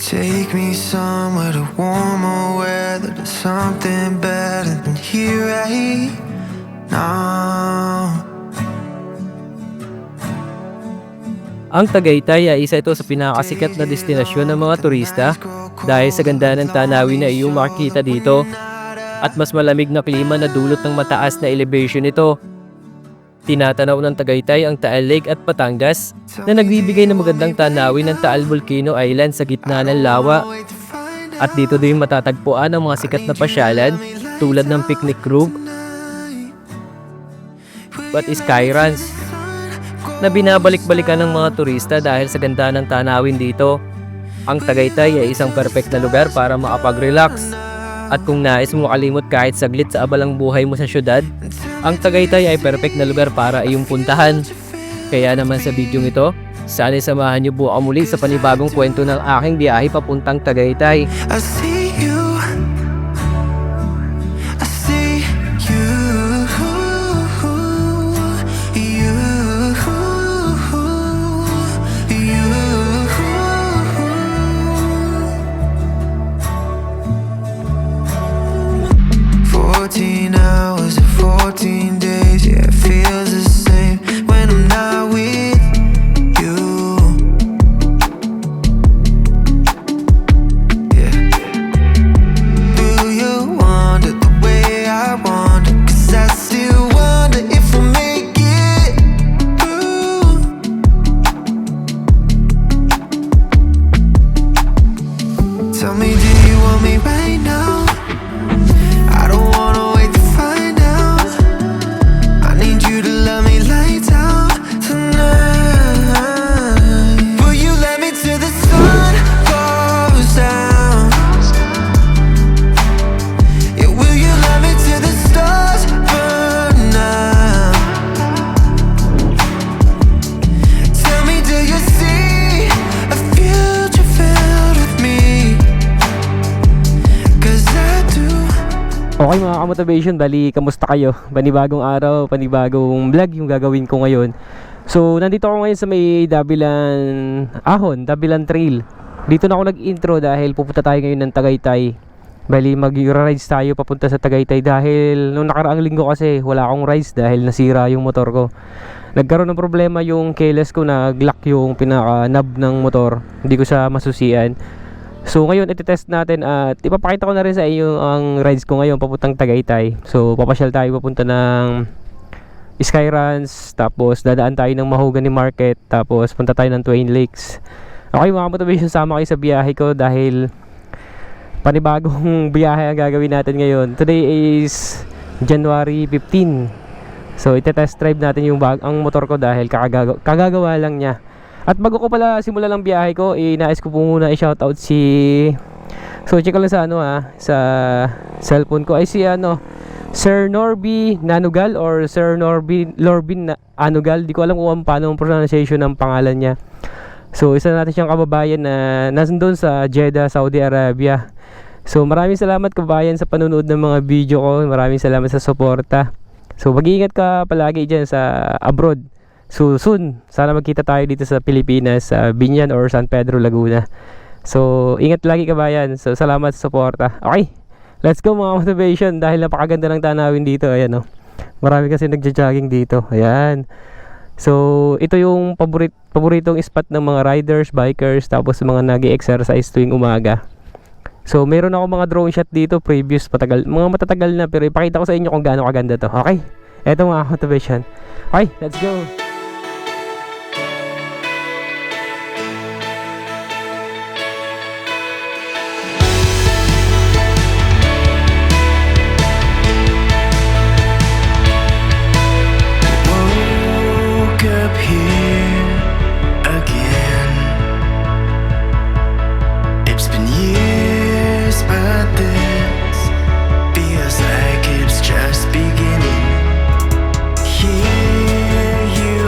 Take me somewhere to warmer weather, to something better than here right now. Ang Tagaytay ay isa ito sa pinakasikat na destinasyon ng mga turista dahil sa ganda ng tanawin na iyong makikita dito at mas malamig na klima na dulot ng mataas na elevation nito. Tinatanaw ng Tagaytay ang Taal Lake at Batangas na nagbibigay ng magandang tanawin ng Taal Volcano Island sa gitna ng lawa. At dito din matatagpuan ang mga sikat na pasyalan tulad ng picnic group at Skyruns na binabalik-balikan ng mga turista dahil sa ganda ng tanawin dito. Ang Tagaytay ay isang perfect na lugar para makapag-relax. At kung nais mo makalimot kahit saglit sa abalang buhay mo sa syudad, ang Tagaytay ay perfect na lugar para iyong puntahan. Kaya naman sa video ito, sana'y samahan niyo po ako muli sa panibagong kwento ng aking biyahe papuntang Tagaytay. I see you, I see you, you, you. 14 hours or 14 days, yeah, it feels the same when I'm not with you. Yeah. Do you wonder the way I wonder? 'Cause I still wonder if we'll make it through. Tell me, do you want me right now? I don't wanna wait to find out. I need you to love me lights out tonight. Will you let me till the sun goes down? Yeah, will you let me till the stars burn out? Tell me, do you see a future filled with me? 'Cause I do. Okay mga ka-motivation, bali kamusta kayo? Panibagong araw, panibagong vlog yung gagawin ko ngayon. So nandito ako ngayon sa may Dabilan Trail. Dito na ako nag-intro dahil pupunta tayo ngayon ng Tagaytay. Bali mag-rides tayo papunta sa Tagaytay dahil nung nakaraang linggo kasi wala akong rides dahil nasira yung motor ko. Nagkaroon ng problema yung keyless ko, nag-lock yung pinaka-knob ng motor. Hindi ko siya masusian. So ngayon iti-test natin at ipapakita ko na rin sa inyo ang rides ko ngayon papuntang Tagaytay. So papasyal tayo papunta ng Skyruns, tapos dadaan tayo ng Mahogany Market, tapos punta tayo ng Twain Lakes. Okay mga motivation, sama kayo sa biyahe ko dahil panibagong biyahe ang gagawin natin ngayon. Today is January 15. So iti-test drive natin yung ang motor ko dahil kagagawa lang niya. At bago ko pala simulan ang biyahe ko, nais ko po muna i-shoutout si... So check ko lang sa sa cellphone ko ay si Sir Norby Nanugal or Sir Lorbin Anugal. Di ko alam kung paano ang pronunciation ng pangalan niya. So isa natin siyang kababayan na nandun sa Jeddah, Saudi Arabia. So maraming salamat kababayan sa panonood ng mga video ko. Maraming salamat sa suporta. So mag-iingat ka palagi dyan sa abroad. So soon, sana magkita tayo dito sa Pilipinas, sa Binyan or San Pedro, Laguna. So ingat lagi kabayan. So salamat sa suporta. Okay, let's go mga motivation dahil napakaganda ng tanawin dito. Ayan marami kasi nagja-jogging dito. Ayan. So ito yung paboritong spot ng mga riders, bikers, tapos mga nag-exercise tuwing umaga. So meron ako mga drone shot dito previous, mga matatagal na, pero ipakita ko sa inyo kung gaano kaganda to. Okay, eto mga motivation. Okay, let's go. Up here again. It's been years, but this feels like it's just beginning. Here you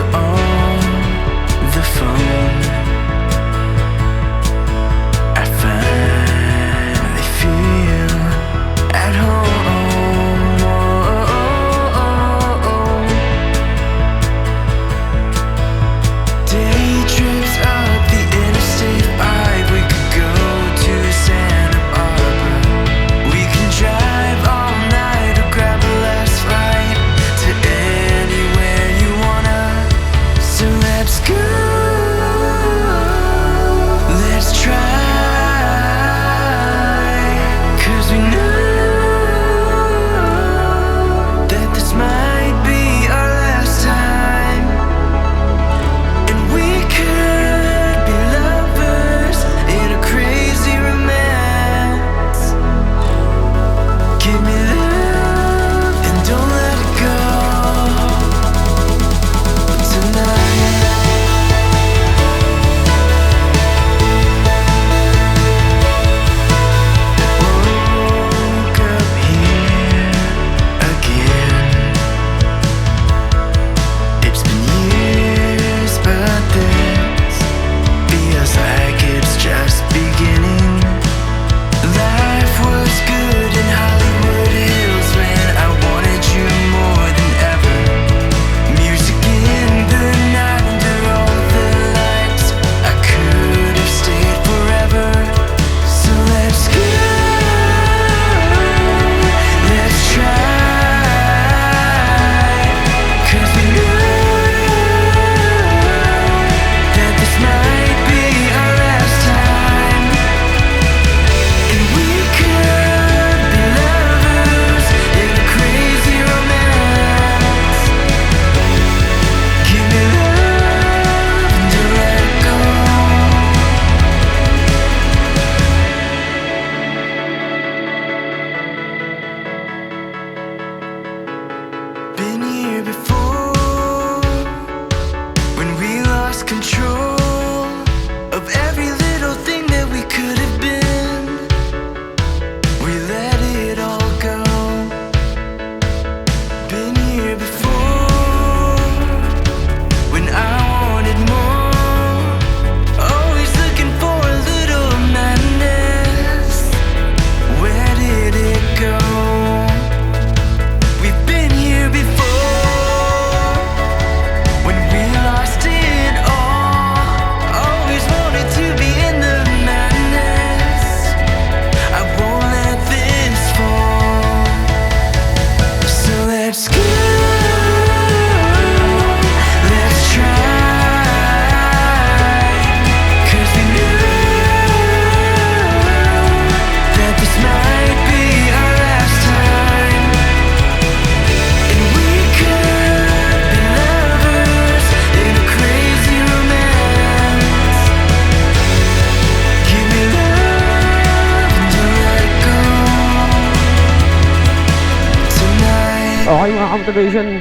motivation,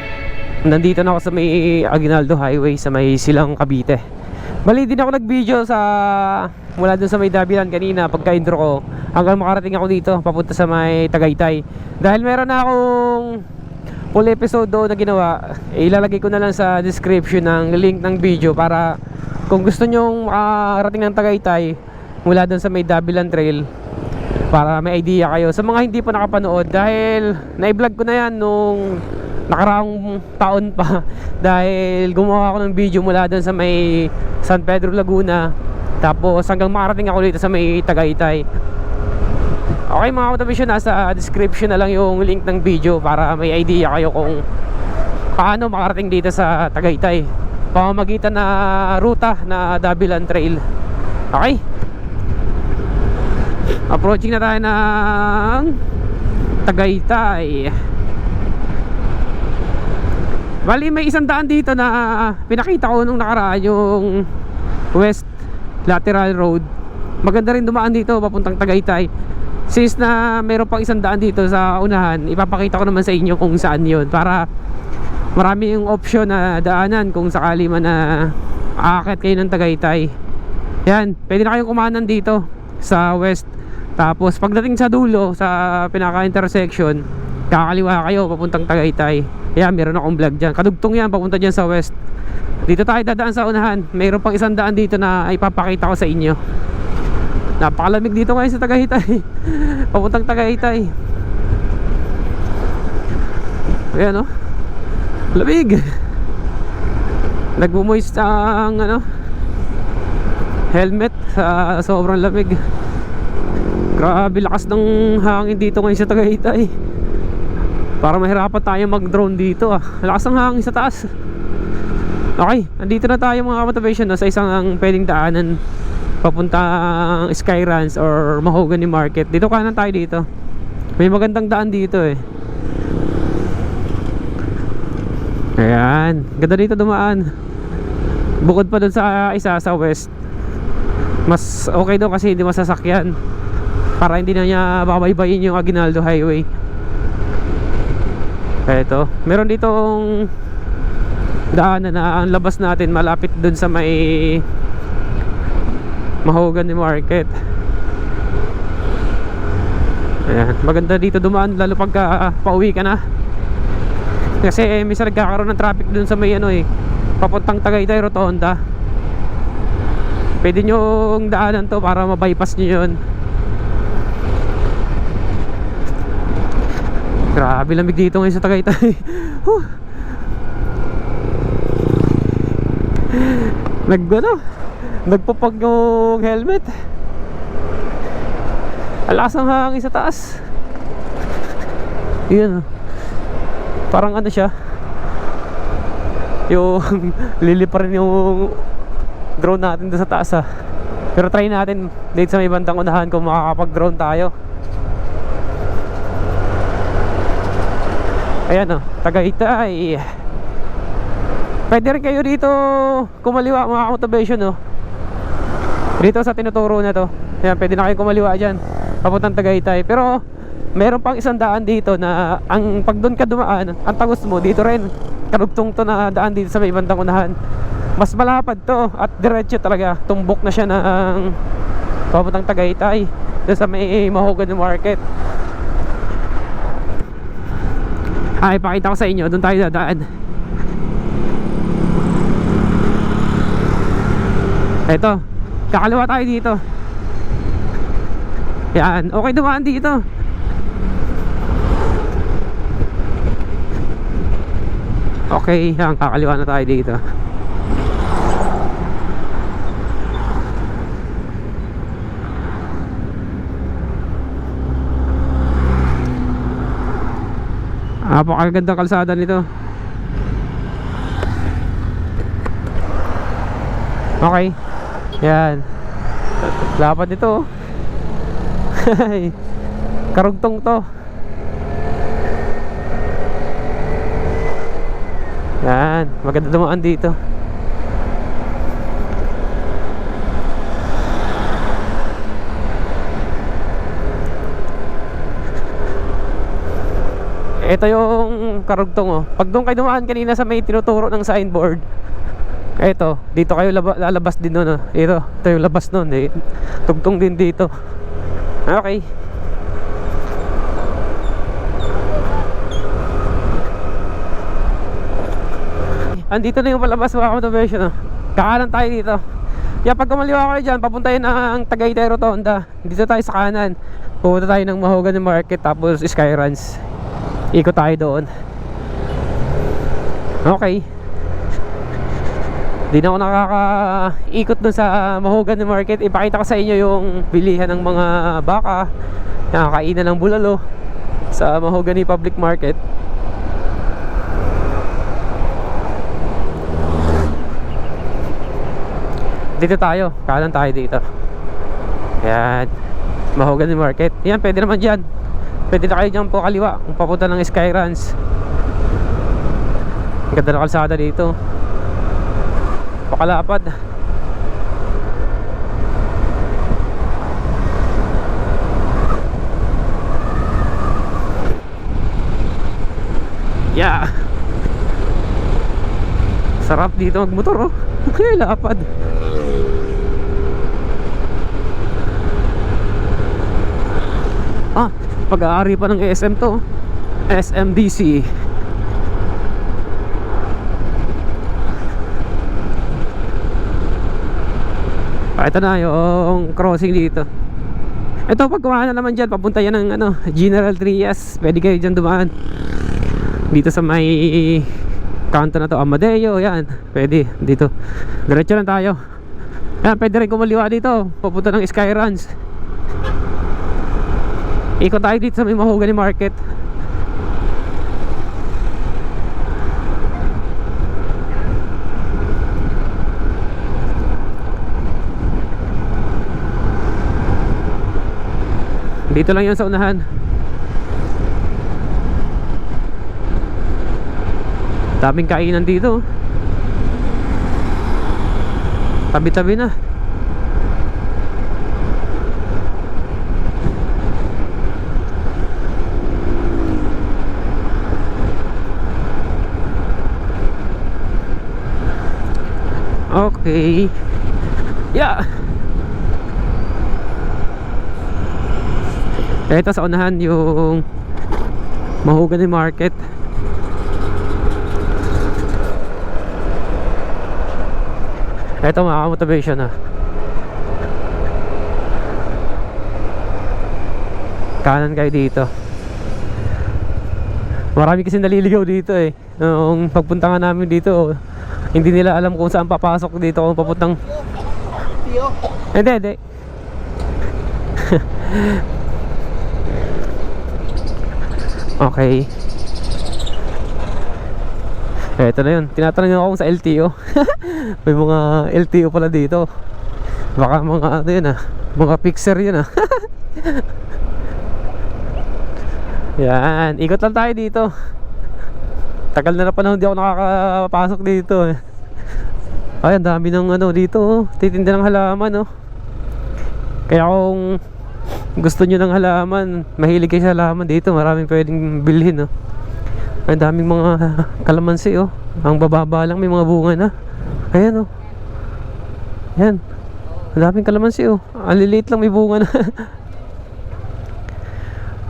nandito na ako sa may Aguinaldo Highway sa may Silang Cavite. Bali din ako nag-video sa mula dun sa may Dabilan kanina pagka-intro ko hanggang makarating ako dito papunta sa may Tagaytay. Dahil meron na akong full episode doon na ginawa, ilalagay ko na lang sa description ng link ng video para kung gusto nyong makarating ng Tagaytay mula dun sa may Dabilan Trail, para may idea kayo. Sa mga hindi pa nakapanood, dahil na-vlog ko na yan nung nakaraang taon pa dahil gumawa ako ng video mula dun sa may San Pedro Laguna tapos hanggang makarating ako dito sa may Tagaytay. Okay mga motivation, nasa description na lang yung link ng video para may idea kayo kung paano makarating dito sa Tagaytay pamamagitan na ruta na Dabilan Trail. Okay, approaching na tayo ng Tagaytay. Bali may isang daan dito na pinakita ko nung nakaraan, yung West Lateral Road. Maganda rin dumaan dito papuntang Tagaytay. Since na meron pang isang daan dito sa unahan, ipapakita ko naman sa inyo kung saan yun para marami yung option na daanan kung sakali man na aakyat kayo ng Tagaytay. Yan, pwede na kayong kumanan dito sa West. Tapos pagdating sa dulo sa pinaka-intersection, kakaliwa kayo papuntang Tagaytay. Yan, meron akong vlog dyan, kadugtong yan papunta dyan sa West. Dito tayo dadaan sa unahan. Mayroon pang isang daan dito na ipapakita ko sa inyo. Napakalamig dito ngayon sa Tagaytay. Papuntang Tagaytay. Ayan o, lamig. Nagmumoist ang helmet sa sobrang lamig. Grabe lakas ng hangin dito ngayon sa Tagaytay. Para mahirapan tayo mag-drone dito lakas ng hangin sa taas. Okay, nandito na tayo mga motivation sa isang pwedeng daanan papuntang Skyranch or Mahogany Market. Dito kanan tayo dito. May magandang daan dito Ayan, ganda dito dumaan. Bukod pa dun sa isa sa West, mas okay doon kasi hindi masasakyan, para hindi na niya babaybayin yung Aguinaldo Highway. Eto, meron ditong daanan na ang labas natin malapit dun sa may Mahogany Market. Ayan, maganda dito dumaan lalo pagka pauwi ka na. Kasi minsan nagkakaroon ng traffic dun sa may papuntang Tagaytay Rotonda. Pwede nyong daanan to para mabypass nyo yun. Grabe lamig dito ngayon sa Tagaytay. Nagpapag yung helmet. Alas ang hangin sa taas. Yun, parang siya, yung liliparin yung drone natin doon sa taas Pero try natin dito sa may bandang unahan kung makakapag drone tayo. Ayan Tagaytay. Pwede rin kayo dito kumaliwa mga motivation dito sa tinuturo na to. Ayan, pwede na kayo kumaliwa dyan papuntang Tagaytay. Pero meron pang isang daan dito na ang pag doon ka dumaan, ang tagos mo dito rin, karugtong to na daan dito sa may bandang unahan. Mas malapad to at diretso talaga, tumbok na siya ng papuntang Tagaytay doon sa may Mahogany Market. Ipakita ko sa inyo, doon tayo dadaan. Eto, kakaliwa tayo dito. Yan, okay dumaan dito. Okay, yan, kakaliwa na tayo dito. Napakagandang kalsada nito. Okay, yan, lapad ito karugtong to. Yan, maganda dumaan dito. Ito yung karugtong oh. Pag doon kayo dumaan kanina sa may tinuturo ng signboard, ito, dito kayo lalabas din doon oh. Ito yung labas doon eh. Tugtong din dito. Okay. Andito na yung palabas mga motivation oh. Kakanan tayo dito. Kaya pag kumaliwa kayo dyan, papuntahin ng Tagaytay Rotonda. Dito tayo sa kanan. Pupunta tayo ng Mahogany Market, tapos Skyruns. Ikot tayo doon. Okay. Di na ako nakaka-ikot doon sa Mahogany Market. Ipakita ko sa inyo yung bilihan ng mga baka, nakakainan ng bulalo sa Mahogany Public Market. Dito tayo, kanan tayo dito. Yan, Mahogany Market. Yan, pwede naman dyan. Pwede na kayo dyan po kaliwa kung papunta ng Skyruns. Ang ganda na kalsada dito. Pakalapad. Yeah. Sarap dito magmotor oh. Okay, lapad. Ah, pag-aari pa ng SM to. SMDC. Ito na yung crossing dito. Ito pag kumahan na naman dyan, papunta yan ng ano, General Trias. Pwede kayo dyan dumaan. Dito sa may kanto na to, Amadeo. Yan, pwede dito. Diretso lang tayo. Yan, pwede rin kumaliwa dito, papunta ng Skyruns. Ikot tayo dito sa may Mahogany Market. Dito lang yun sa unahan. Daming kainan dito. Tabi-tabi na. Okay. Yeah. Ito sa unahan yung Mahogany Market. Ito mga motivation na. Kanan kayo dito. Marami kasi naliligaw dito eh. Nung pagpunta nga namin dito, hindi nila alam kung saan papasok dito, kung papuntang hindi okay. Eto na yun, tinatanong ako sa LTO. May mga LTO pala dito. Baka mga ano yun ah, mga fixer yun ah. Yan, ikot lang tayo dito. Tagal na panahon di ako nakakapasok dito eh. Ay, ang dami ng ano dito oh. Titinda ng halaman oh. Kaya kung gusto nyo ng halaman, mahilig kayo sa halaman dito, maraming pwedeng bilhin oh. Ang daming mga kalamansi oh. Ang bababa lang, may mga bunga na. Ayan oh. Yan. Ang daming kalamansi oh. Ang liliit lang, may bunga na.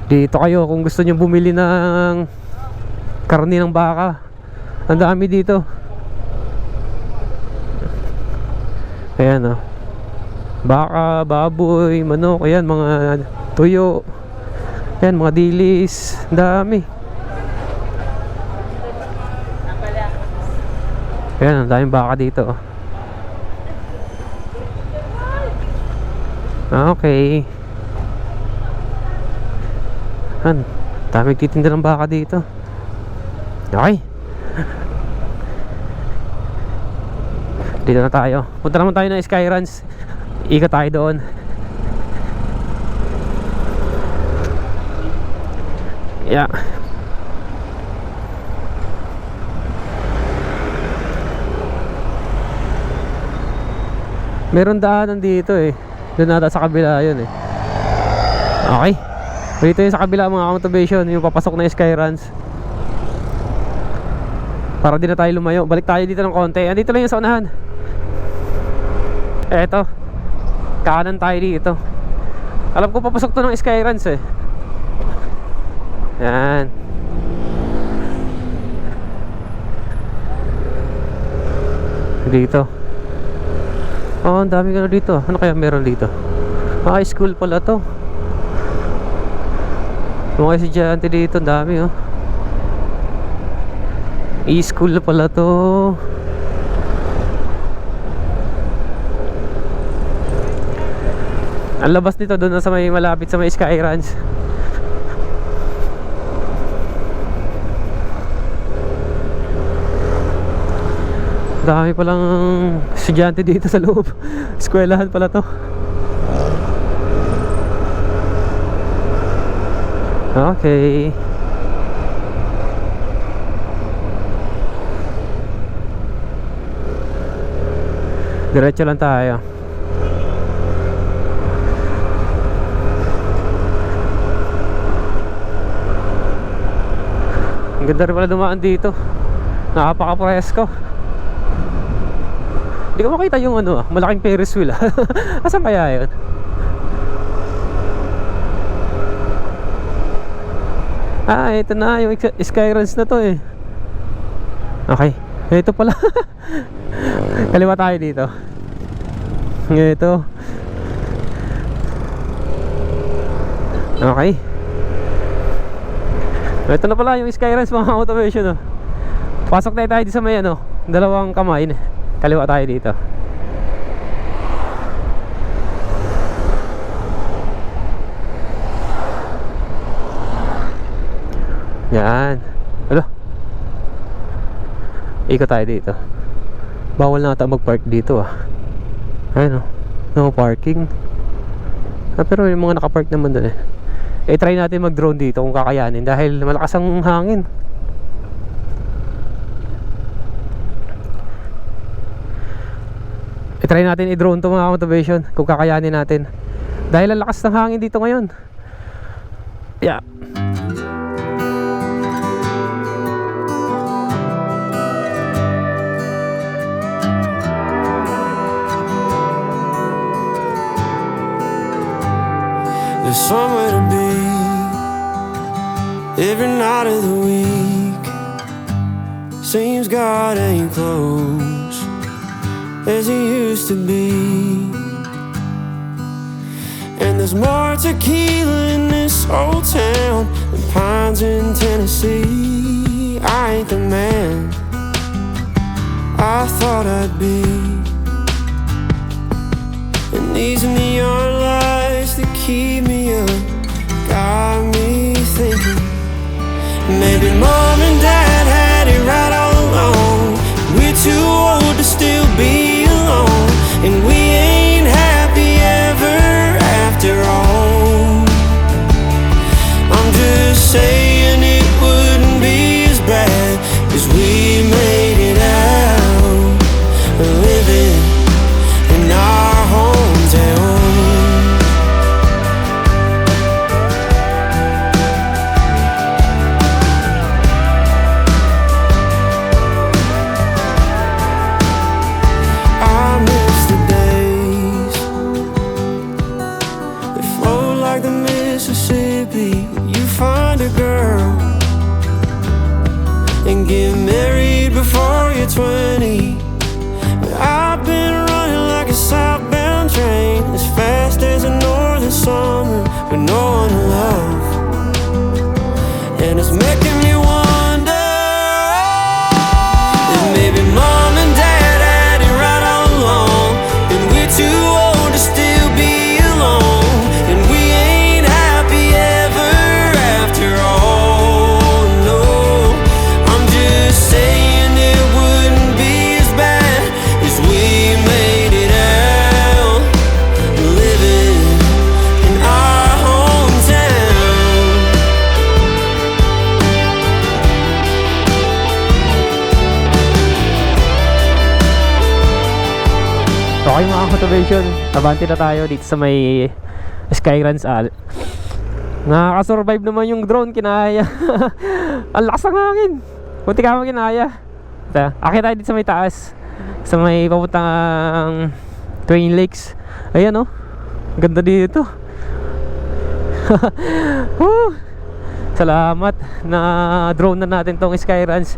Dito kayo kung gusto nyo bumili ng karne ng baka. Ang dami dito. Ayan oh. Baka, baboy, manok. Ayan, mga tuyo. Ayan, mga dilis. Ang dami. Ayan, ang daming baka dito. Okay. Ayan, daming titinda ng baka dito. Okay. Dito na tayo. Punta naman tayo ng Skyruns. Ikot tayo doon. Yeah. Meron daanan dito eh. Doon nata sa kabila yun eh. Okay. Dito yung sa kabila mga motivation, yung papasok na Skyruns. Para di na tayo lumayo. Balik tayo dito ng konti. Andito lang yung sa unahan. Eto, kanan tayo dito. Alam ko papasok to ng Skyruns eh. Yan. Dito. Oh, ang dami ano dito. Ano kaya meron dito? Ah, school pala to. Mga estudyante dito, ang dami oh. E-school pala to. Ang labas nito doon sa may malapit sa may Skyruns. Dami palang estudyante dito sa loob. Eskwelahan pala to. Okay. Diretso lang tayo. Ang ganda rin pala dumaan dito. Napaka-presko. Hindi ko makita yung ano malaking Ferris wheel asan kaya yun? Ah, ito na yung Skyruns na to eh. Okay, ito pala. Kaliwa tayo dito. Ito. Okay. Ito na pala yung Skyruns mga automation oh. Pasok na tayo dito sa may ano, dalawang kamay. Kaliwa tayo dito. Yan. Alo. Ikot tayo dito. Bawal na ata mag-park dito ah. Ayun oh. No parking. Ah, pero yung mga nakapark naman doon eh. Eh try natin mag-drone dito kung kakayanin dahil malakas ang hangin. I-try natin i-drone to mga motivation kung kakayanin natin dahil ang lakas ng hangin dito ngayon. Yeah. There's somewhere to be every night of the week. Seems God ain't close as he used to be. And there's more tequila in this old town than pines in Tennessee. I ain't the man I thought I'd be. And these neon lights that keep me up got me thinking maybe mom and dad had it right all along. We're too old to still be alone, and we ain't happy ever after all. I'm just saying it wouldn't be as bad, 'cause we made it out living in our hometown. And get married before you're 20. But I've been running like a southbound train, as fast as a northern summer with no one to love. And it's making me wonder if maybe mom and dad had it right all along, and we're too old to still be alone, and we ain't happy ever after all. Saying it wouldn't be as bad as we made it out living in our hometown. Okay mga motivation, abante na tayo dito sa may Skyruns Al. Nakaka-survive naman yung drone, kinaya. Ang lakas ng hangin. Buti ka mo kinaya. Akit tayo dito sa may taas, sa may papuntang Twin Lakes. Ayan oh, ganda dito. Salamat na drone na natin tong Skyruns.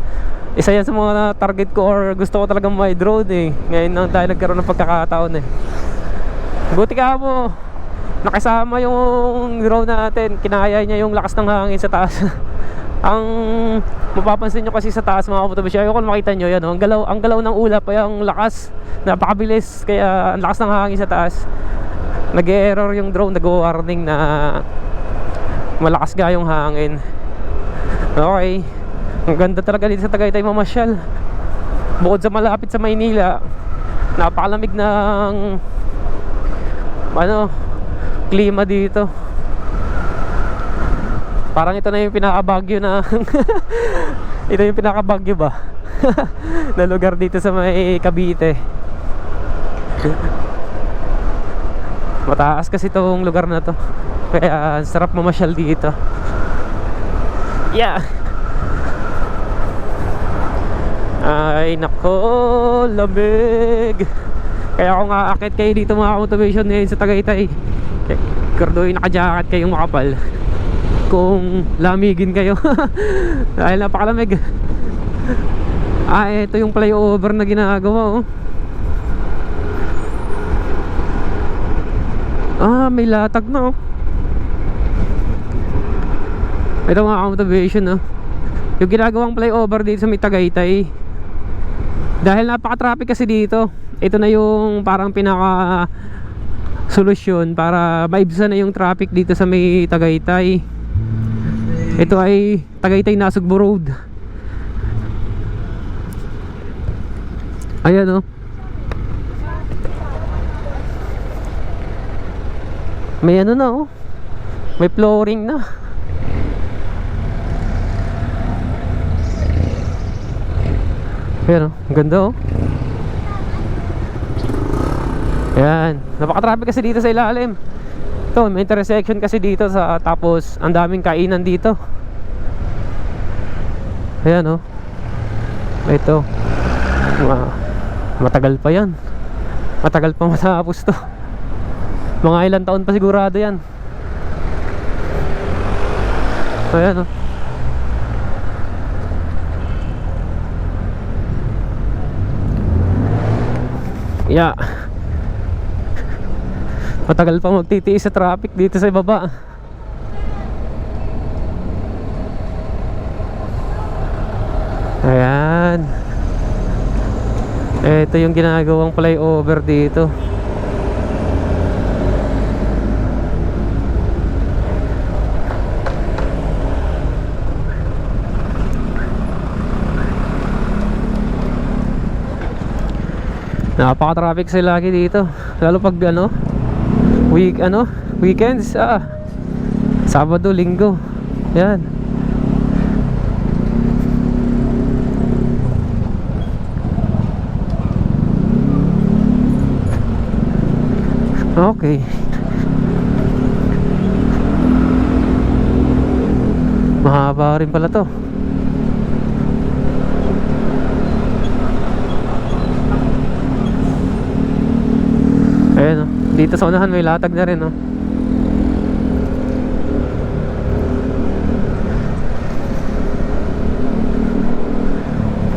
Isa yan sa mga target ko, or gusto ko talagang may drone eh. Ngayon lang tayo nagkaroon ng pagkakataon eh. Buti ka mo, nakasama yung drone natin. Kinaya niya yung lakas ng hangin sa taas. Ang mapapansin nyo kasi sa taas mga kapatid, ayoko makita nyo yan, ang galaw ng ulap ay ang lakas, napakabilis, kaya ang lakas ng hangin sa taas. Nag-error yung drone, nag-warning na malakas ga yung hangin. Okay, ang ganda talaga dito sa Tagaytay mamasyal. Bukod sa malapit sa Maynila, napakalamig ng klima dito. Parang ito na yung pinaka-Baguio na ito yung pinaka-Baguio ba na lugar dito sa may Cavite. Mataas kasi itong lugar na to, kaya sarap mamasyal dito. Yeah. Ay nako, lamig. Kaya ako nga akit kayo dito mga motivation ngayon sa Tagaytay. Kardoy naka-jacket kayong makapal kung lamigin kayo. Dahil napakalamig. Ito yung flyover na ginagawa may latag na Ito mga motivation yung ginagawang flyover dito sa may Tagaytay. Dahil napaka-traffic kasi dito, ito na yung parang pinaka solusyon para maibsan na yung traffic dito sa may Tagaytay. Ito ay Tagaytay Nasugbu Road. Ayan may na may flooring na. Ayan ang ganda Ayan, napaka-traffic kasi dito sa ilalim. Ito, may intersection kasi dito tapos ang daming kainan dito. Ayan ito. Matagal pa yan. Matagal pa matapos to. Mga ilang taon pa sigurado yan. Ayan yeah. Matagal pa magtitiis sa traffic dito sa baba. Ayan. Ito yung ginagawang flyover dito. Napaka-traffic sila lagi dito. Lalo pag weekends, Sabado, Linggo. Yan. Okay. Mahaba rin pala to. Ayan dito sa unahan may latag na rin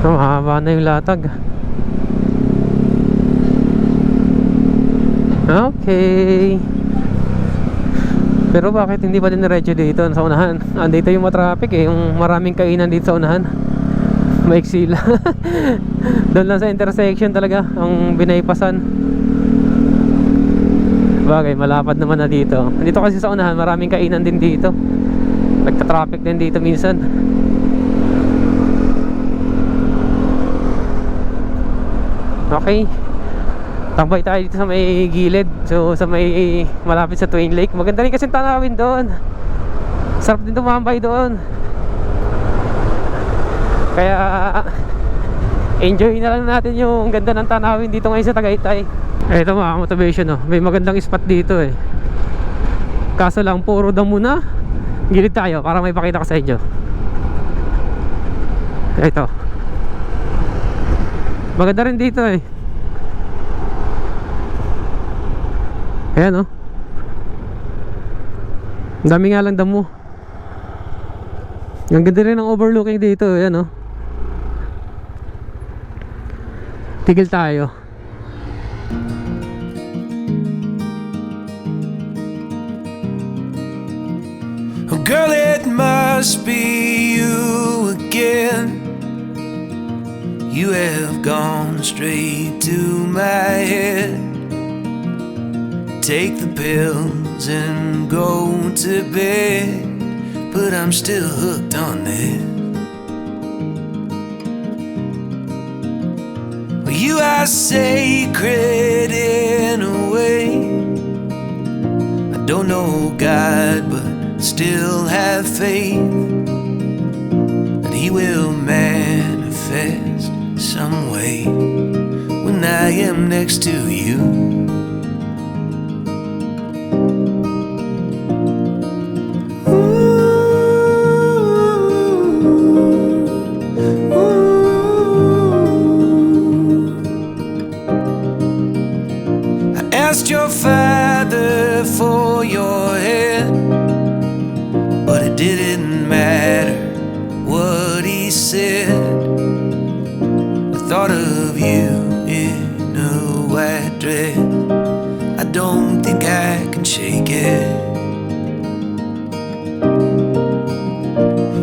mahaba na yung latag. Okay. Pero bakit hindi pa din diretso dito sa unahan? Andito yung matraffic yung maraming kainan dito sa unahan. Maiksi lang. Doon lang sa intersection talaga ang binaypasan. Bagay, malapad naman na dito. Dito kasi sa unahan, maraming kainan din dito. Nagta-traffic din dito minsan. Okay. Tambay tayo dito sa may gilid. So, sa may malapit sa Twin Lake. Maganda rin kasi tanawin doon. Sarap din tumambay doon. Kaya enjoy na lang natin yung ganda ng tanawin dito ngayon sa Tagaytay. Ito mga motivation may magandang spot dito kaso lang puro damo na. Gilid tayo para may pakita ko sa inyo. Ito Maganda rin dito eh. Ayan oh. Ang dami nga lang damo. Ang ganda rin ng overlooking dito. Ayan oh. Tigil tayo. Oh girl, it must be you again. You have gone straight to my head. Take the pills and go to bed, but I'm still hooked on this. Well, you are sacred in a way. I don't know God, but still have faith that He will manifest some way when I am next to you. Asked your father for your hand, but it didn't matter what he said. The thought of you in a white dress, I don't think I can shake it.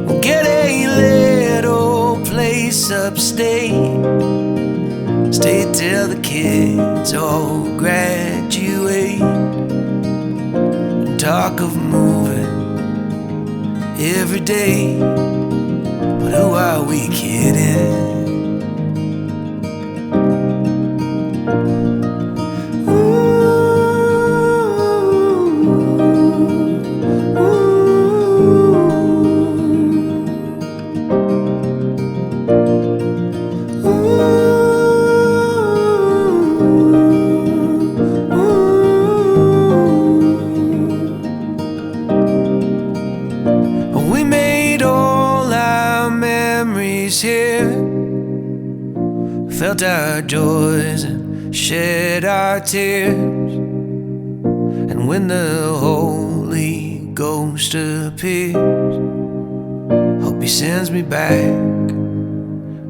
We'll get a little place upstate, stay till the kids all graduate, and talk of moving every day. But who are we kidding? We made all our memories here, felt our joys and shed our tears. And when the Holy Ghost appears, hope He sends me back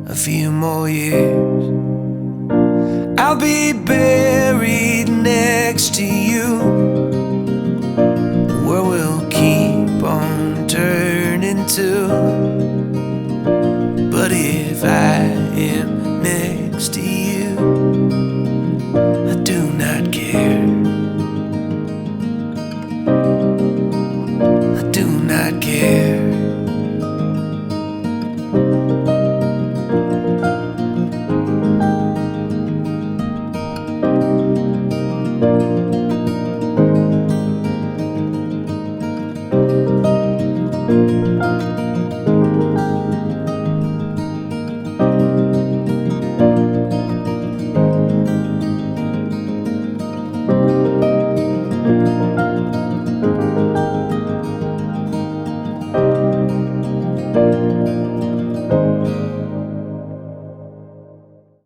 a few more years. I'll be buried next to you,